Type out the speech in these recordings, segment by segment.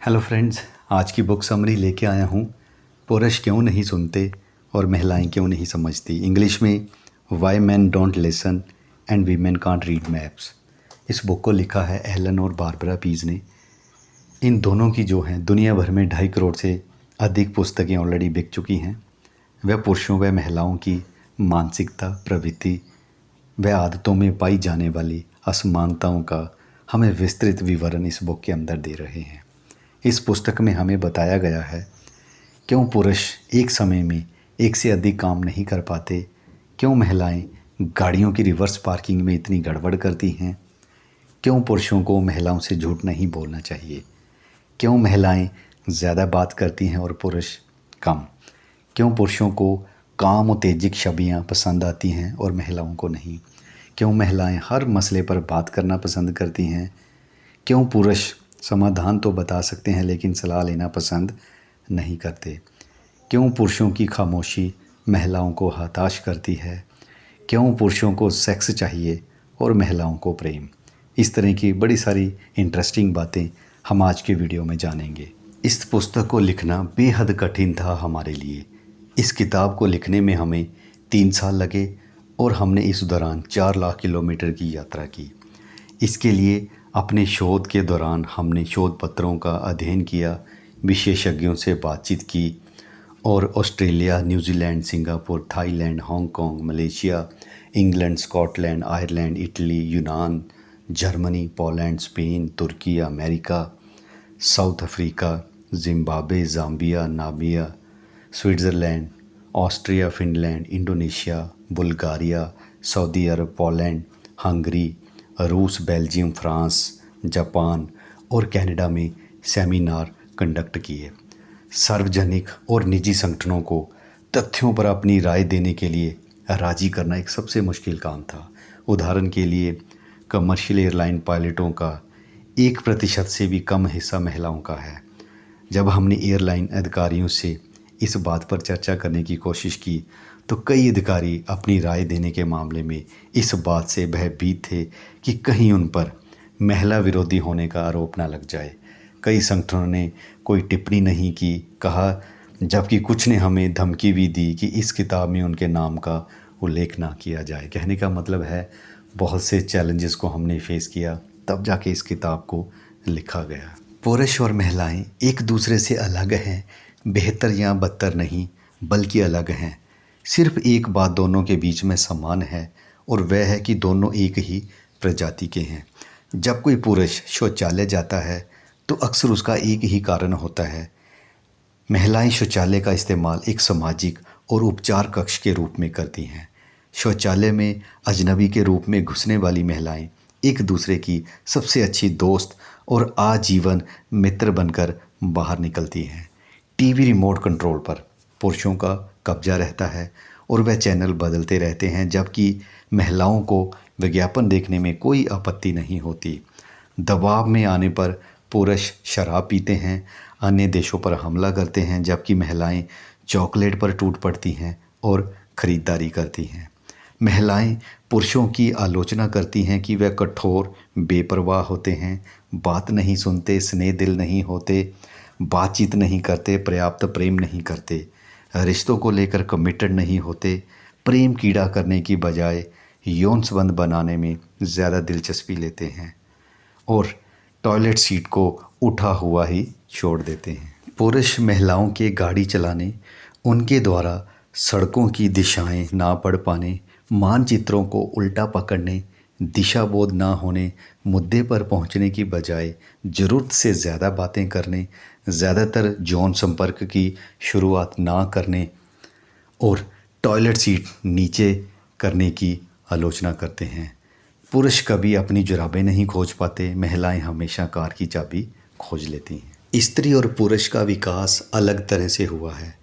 Hello friends, आज की book summary लेके आया हूँ। पुरुष क्यों नहीं सुनते और महिलाएं क्यों नहीं समझती। इंग्लिश में Y man don't listen and women can't read maps. इस बुक को लिखा है एलन और बारबरा पीज ने। इन दोनों की जो हैं दुनिया भर में 2.5 करोड़ से अधिक पुस्तकें ऑलरेडी बिक चुकी हैं। वह पुरुषों व महिलाओं की मानसिकता, प्रवृत्ति व आदतों में पाई जाने वाली असमानताओं का हमें विस्तृत विवरण इस बुक के अंदर दे रहे हैं। इस पुस्तक में हमें बताया गया है क्यों पुरुष एक समय में एक से अधिक काम नहीं कर पाते, क्यों महिलाएं गाड़ियों की रिवर्स पार्किंग में इतनी गड़बड़ करती हैं, क्यों पुरुषों को महिलाओं से झूठ नहीं बोलना चाहिए, क्यों महिलाएं ज़्यादा बात करती हैं और पुरुष कम, क्यों पुरुषों को काम उत्तेजक छवियाँ पसंद आती हैं और महिलाओं को नहीं, क्यों महिलाएं हर मसले पर बात करना पसंद करती हैं, क्यों पुरुष समाधान तो बता सकते हैं लेकिन सलाह लेना पसंद नहीं करते, क्यों पुरुषों की खामोशी महिलाओं को हताश करती है, क्यों पुरुषों को सेक्स चाहिए और महिलाओं को प्रेम। इस तरह की बड़ी सारी इंटरेस्टिंग बातें हम आज के वीडियो में जानेंगे। इस पुस्तक को लिखना बेहद कठिन था हमारे लिए। इस किताब को लिखने में हमें 3 साल लगे और हमने इस दौरान 4 लाख किलोमीटर की यात्रा की। इसके लिए अपने शोध के दौरान हमने शोध पत्रों का अध्ययन किया, विशेषज्ञों से बातचीत की और Australia, New Zealand, Singapore, Thailand, Hong Kong, Malaysia, England, Scotland, Ireland, Italy, यूनान, जर्मनी, पोलैंड, स्पेन, तुर्की, America, South Africa, Zimbabwe, Zambia, Namibia, Switzerland, Austria, Finland, Indonesia, Bulgaria, Saudi Arab, Poland, Hungary, रूस, बेल्जियम, फ्रांस, जापान और Canada में seminar conduct किए। सार्वजनिक और निजी संगठनों को तथ्यों पर अपनी राय देने के लिए राजी करना एक सबसे मुश्किल काम था। उदाहरण के लिए कमर्शियल एयरलाइन पायलटों का 1% से भी कम हिस्सा महिलाओं का है। जब हमने एयरलाइन अधिकारियों से इस बात पर चर्चा करने की कोशिश की तो कई अधिकारी अपनी राय देने के मामले में इस बात से भयभीत थे कि कहीं उन पर महिला विरोधी होने का आरोप ना लग जाए। कई संगठनों ने कोई टिप्पणी नहीं की, कहा, जबकि कुछ ने हमें धमकी भी दी कि इस किताब में उनके नाम का उल्लेख ना किया जाए। कहने का मतलब है बहुत से चैलेंजेस को हमने फेस किया, तब जाके इस किताब को लिखा गया। पुरुष और महिलाएं एक दूसरे से अलग हैं, बेहतर या बदतर नहीं बल्कि अलग हैं। सिर्फ एक बात दोनों के बीच में समान है और वह है कि दोनों एक ही प्रजाति के हैं। जब कोई पुरुष शौचालय जाता है तो अक्सर उसका एक ही कारण होता है। महिलाएं शौचालय का इस्तेमाल एक सामाजिक और उपचार कक्ष के रूप में करती हैं। शौचालय में अजनबी के रूप में घुसने वाली महिलाएं एक दूसरे की सबसे अच्छी दोस्त और आजीवन मित्र बनकर बाहर निकलती हैं। टीवी रिमोट कंट्रोल पर पुरुषों का कब्जा रहता है और वह चैनल बदलते रहते हैं, जबकि महिलाओं को विज्ञापन देखने में कोई आपत्ति नहीं होती। दबाव में आने पर पुरुष शराब पीते हैं, अन्य देशों पर हमला करते हैं, जबकि महिलाएं चॉकलेट पर टूट पड़ती हैं और ख़रीदारी करती हैं। महिलाएं पुरुषों की आलोचना करती हैं कि वह कठोर, बेपरवाह होते हैं, बात नहीं सुनते, स्नेह दिल नहीं होते, बातचीत नहीं करते, पर्याप्त प्रेम नहीं करते, रिश्तों को लेकर कमिटेड नहीं होते, प्रेम कीड़ा करने की बजाय यौन संबंध बनाने में ज़्यादा दिलचस्पी लेते हैं और टॉयलेट सीट को उठा हुआ ही छोड़ देते हैं। पुरुष महिलाओं के गाड़ी चलाने, उनके द्वारा सड़कों की दिशाएं ना पढ़ पाने, मानचित्रों को उल्टा पकड़ने, दिशा बोध ना होने, मुद्दे पर पहुंचने की बजाय ज़रूरत से ज़्यादा बातें करने, ज़्यादातर यौन संपर्क की शुरुआत ना करने और टॉयलेट सीट नीचे करने की आलोचना करते हैं। पुरुष कभी अपनी जुराबें नहीं खोज पाते, महिलाएं हमेशा कार की चाबी खोज लेती हैं। स्त्री और पुरुष का विकास अलग तरह से हुआ है।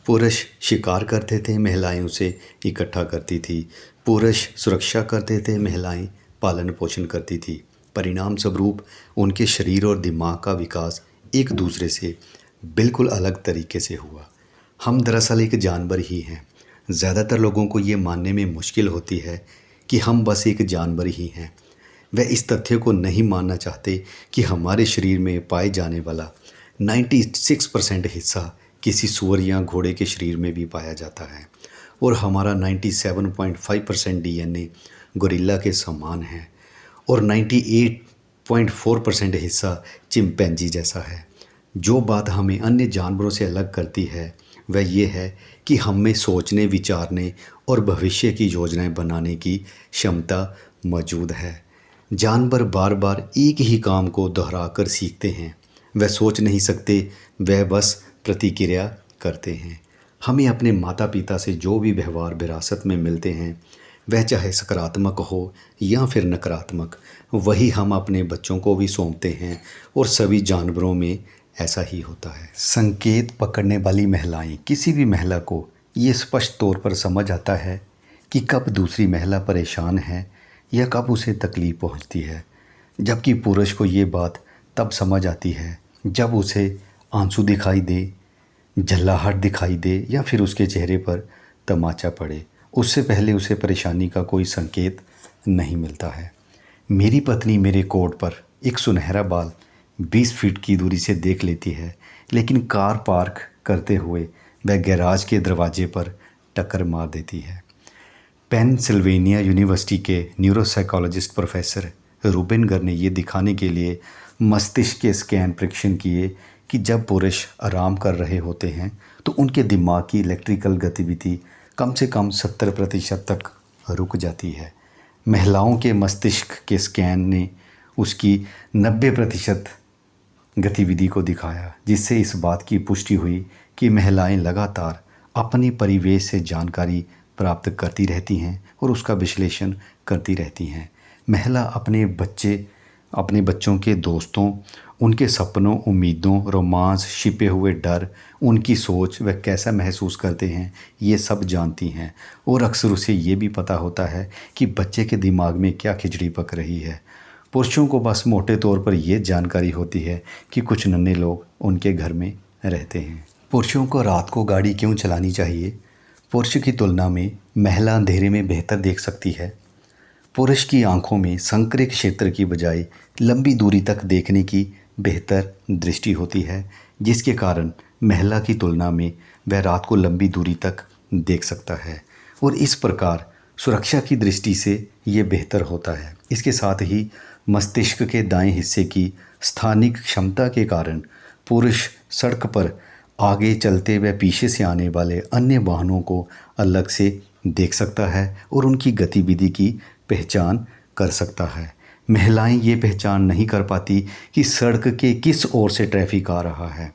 पुरुष शिकार करते थे, महिलाएं उसे इकट्ठा करती थी। पुरुष सुरक्षा करते थे, महिलाएं पालन पोषण करती थी। परिणाम स्वरूप उनके शरीर और दिमाग का विकास एक दूसरे से बिल्कुल अलग तरीके से हुआ। हम दरअसल एक जानवर ही हैं। ज़्यादातर लोगों को ये मानने में मुश्किल होती है कि हम बस एक जानवर ही हैं। वह इस तथ्य को नहीं मानना चाहते कि हमारे शरीर में पाए जाने वाला 96% हिस्सा किसी सूअर या घोड़े के शरीर में भी पाया जाता है और हमारा 97.5% डीएनए गोरिल्ला के समान है और 98.4% हिस्सा चिंपैंजी जैसा है। जो बात हमें अन्य जानवरों से अलग करती है वह ये है कि हम में सोचने, विचारने और भविष्य की योजनाएं बनाने की क्षमता मौजूद है। जानवर बार बार एक ही काम को दोहराकर सीखते हैं। वह सोच नहीं सकते, वह बस प्रतिक्रिया करते हैं। हमें अपने माता पिता से जो भी व्यवहार विरासत में मिलते हैं, वह चाहे सकारात्मक हो या फिर नकारात्मक, वही हम अपने बच्चों को भी सौंपते हैं और सभी जानवरों में ऐसा ही होता है। संकेत पकड़ने वाली महिलाएं, किसी भी महिला को ये स्पष्ट तौर पर समझ आता है कि कब दूसरी महिला परेशान है या कब उसे तकलीफ़ पहुंचती है, जबकि पुरुष को ये बात तब समझ आती है जब उसे आंसू दिखाई दे, झल्लाहट दिखाई दे या फिर उसके चेहरे पर तमाचा पड़े। उससे पहले उसे परेशानी का कोई संकेत नहीं मिलता है। मेरी पत्नी मेरे कोट पर एक सुनहरा बाल 20 फीट की दूरी से देख लेती है, लेकिन कार पार्क करते हुए वह गैराज के दरवाजे पर टक्कर मार देती है। पेनसिल्वेनिया यूनिवर्सिटी के न्यूरोसाइकोलॉजिस्ट प्रोफेसर रूबेन गर ने ये दिखाने के लिए मस्तिष्क के स्कैन परीक्षण किए कि जब पुरुष आराम कर रहे होते हैं तो उनके दिमाग की इलेक्ट्रिकल गतिविधि कम से कम 70% तक रुक जाती है। महिलाओं के मस्तिष्क के स्कैन ने उसकी 90% गतिविधि को दिखाया, जिससे इस बात की पुष्टि हुई कि महिलाएं लगातार अपने परिवेश से जानकारी प्राप्त करती रहती हैं और उसका विश्लेषण करती रहती हैं। महिला अपने बच्चों के दोस्तों, उनके सपनों, उम्मीदों, रोमांस, छिपे हुए डर, उनकी सोच, वह कैसा महसूस करते हैं, ये सब जानती हैं और अक्सर उसे ये भी पता होता है कि बच्चे के दिमाग में क्या खिचड़ी पक रही है। पुरुषों को बस मोटे तौर पर यह जानकारी होती है कि कुछ नन्हे लोग उनके घर में रहते हैं। पुरुषों को रात को गाड़ी क्यों चलानी चाहिए? पुरुष की तुलना में महिला अंधेरे में बेहतर देख सकती है। पुरुष की आंखों में संकरे क्षेत्र की बजाय लंबी दूरी तक देखने की बेहतर दृष्टि होती है, जिसके कारण महिला की तुलना में वह रात को लंबी दूरी तक देख सकता है और इस प्रकार सुरक्षा की दृष्टि से ये बेहतर होता है। इसके साथ ही मस्तिष्क के दाएं हिस्से की स्थानिक क्षमता के कारण पुरुष सड़क पर आगे चलते व पीछे से आने वाले अन्य वाहनों को अलग से देख सकता है और उनकी गतिविधि की पहचान कर सकता है। महिलाएं ये पहचान नहीं कर पाती कि सड़क के किस ओर से ट्रैफिक आ रहा है।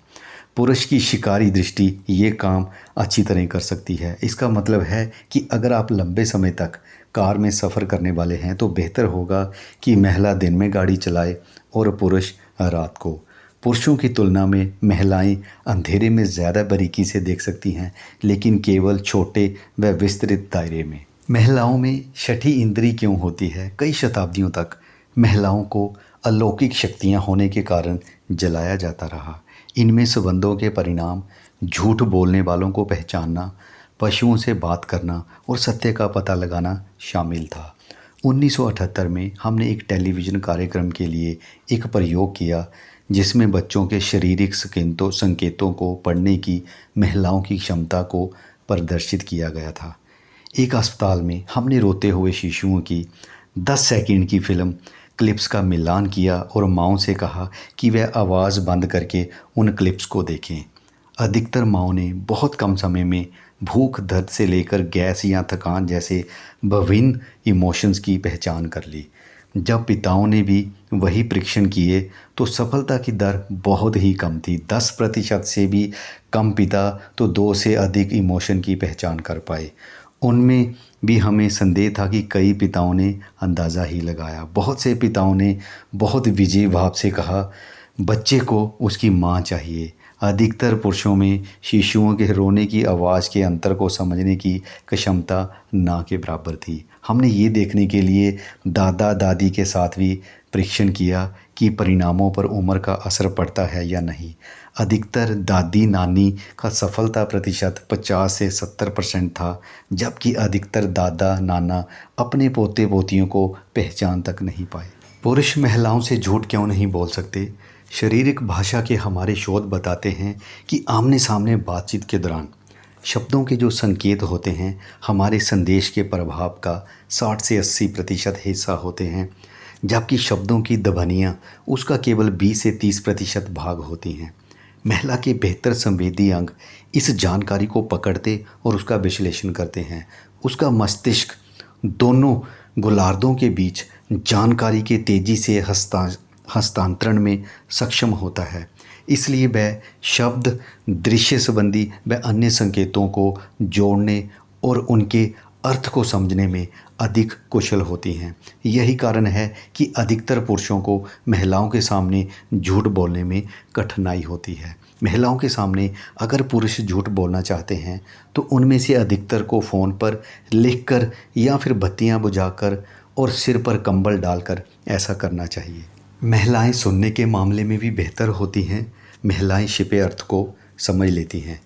पुरुष की शिकारी दृष्टि ये काम अच्छी तरह कर सकती है। इसका मतलब है कि अगर आप लंबे समय तक कार में सफ़र करने वाले हैं तो बेहतर होगा कि महिला दिन में गाड़ी चलाए और पुरुष रात को। पुरुषों की तुलना में महिलाएं अंधेरे में ज़्यादा बारीकी से देख सकती हैं, लेकिन केवल छोटे व विस्तृत दायरे में। महिलाओं में छठी इंद्री क्यों होती है? कई शताब्दियों तक महिलाओं को अलौकिक शक्तियां होने के कारण जलाया जाता रहा। इनमें संबंधों के परिणाम, झूठ बोलने वालों को पहचानना, पशुओं से बात करना और सत्य का पता लगाना शामिल था। 1978 में हमने एक टेलीविज़न कार्यक्रम के लिए एक प्रयोग किया जिसमें बच्चों के शारीरिक संकेतों को पढ़ने की महिलाओं की क्षमता को प्रदर्शित किया गया था। एक अस्पताल में हमने रोते हुए शिशुओं की 10 सेकंड की फिल्म क्लिप्स का मिलान किया और माँओं से कहा कि वह आवाज़ बंद करके उन क्लिप्स को देखें। अधिकतर माँओं ने बहुत कम समय में भूख, दर्द से लेकर गैस या थकान जैसे विभिन्न इमोशंस की पहचान कर ली। जब पिताओं ने भी वही परीक्षण किए तो सफलता की दर बहुत ही कम थी। 10% से भी कम पिता तो 2 से अधिक इमोशन की पहचान कर पाए। उनमें भी हमें संदेह था कि कई पिताओं ने अंदाज़ा ही लगाया। बहुत से पिताओं ने बहुत विजयी भाव से कहा बच्चे को उसकी माँ चाहिए। अधिकतर पुरुषों में शिशुओं के रोने की आवाज़ के अंतर को समझने की क्षमता ना के बराबर थी। हमने ये देखने के लिए दादा दादी के साथ भी परीक्षण किया कि परिणामों पर उम्र का असर पड़ता है या नहीं। अधिकतर दादी नानी का सफलता प्रतिशत 50 से 70% था, जबकि अधिकतर दादा नाना अपने पोते पोतियों को पहचान तक नहीं पाए। पुरुष महिलाओं से झूठ क्यों नहीं बोल सकते? शारीरिक भाषा के हमारे शोध बताते हैं कि आमने सामने बातचीत के दौरान शब्दों के जो संकेत होते हैं हमारे संदेश के प्रभाव का 60 से 80% हिस्सा होते हैं, जबकि शब्दों की दबनियाँ उसका केवल 20 से 30% भाग होती हैं। महिला के बेहतर संवेदी अंग इस जानकारी को पकड़ते और उसका विश्लेषण करते हैं। उसका मस्तिष्क दोनों गोलार्धों के बीच जानकारी के तेज़ी से हस्तांतरण में सक्षम होता है। इसलिए वह शब्द, दृश्य संबंधी व अन्य संकेतों को जोड़ने और उनके अर्थ को समझने में अधिक कुशल होती हैं। यही कारण है कि अधिकतर पुरुषों को महिलाओं के सामने झूठ बोलने में कठिनाई होती है। महिलाओं के सामने अगर पुरुष झूठ बोलना चाहते हैं तो उनमें से अधिकतर को फ़ोन पर लिखकर या फिर बत्तियां बुझाकर और सिर पर कंबल डालकर ऐसा करना चाहिए। महिलाएं सुनने के मामले में भी बेहतर होती हैं। महिलाएं छिपे अर्थ को समझ लेती हैं।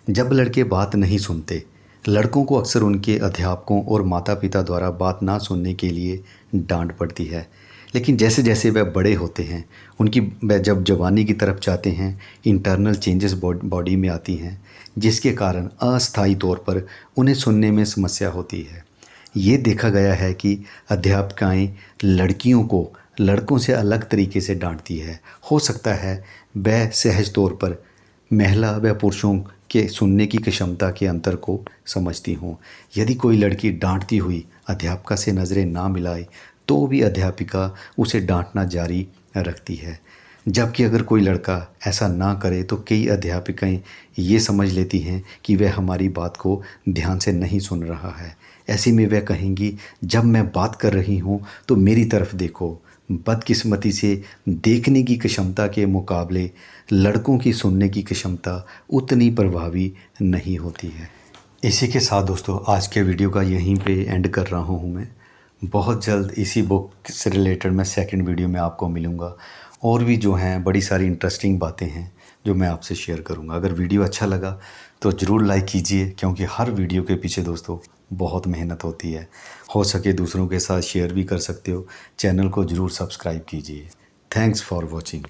जब लड़के बात नहीं सुनते, लड़कों को अक्सर उनके अध्यापकों और माता पिता द्वारा बात ना सुनने के लिए डांट पड़ती है। लेकिन जैसे जैसे वह बड़े होते हैं, वह जब जवानी की तरफ जाते हैं, इंटरनल चेंजेस बॉडी में आती हैं, जिसके कारण अस्थायी तौर पर उन्हें सुनने में समस्या होती है। ये देखा गया है कि अध्यापिकाएं लड़कियों को लड़कों से अलग तरीके से डांटती है। हो सकता है वह सहज तौर पर महिला व पुरुषों के सुनने की क्षमता के अंतर को समझती हों। यदि कोई लड़की डांटती हुई अध्यापिका से नज़रें ना मिलाए तो भी अध्यापिका उसे डांटना जारी रखती है, जबकि अगर कोई लड़का ऐसा ना करे तो कई अध्यापिकाएं ये समझ लेती हैं कि वह हमारी बात को ध्यान से नहीं सुन रहा है। ऐसे में वह कहेंगी, जब मैं बात कर रही हूँ तो मेरी तरफ देखो। बदकिस्मती से देखने की क्षमता के मुकाबले लड़कों की सुनने की क्षमता उतनी प्रभावी नहीं होती है। इसी के साथ दोस्तों आज के वीडियो का यहीं पे एंड कर रहा हूँ मैं। बहुत जल्द इसी बुक से रिलेटेड मैं सेकंड वीडियो में आपको मिलूँगा। और भी जो हैं बड़ी सारी इंटरेस्टिंग बातें हैं जो मैं आपसे शेयर करूँगा। अगर वीडियो अच्छा लगा तो ज़रूर लाइक कीजिए, क्योंकि हर वीडियो के पीछे दोस्तों बहुत मेहनत होती है। हो सके दूसरों के साथ शेयर भी कर सकते हो। चैनल को ज़रूर सब्सक्राइब कीजिए। Thanks for watching.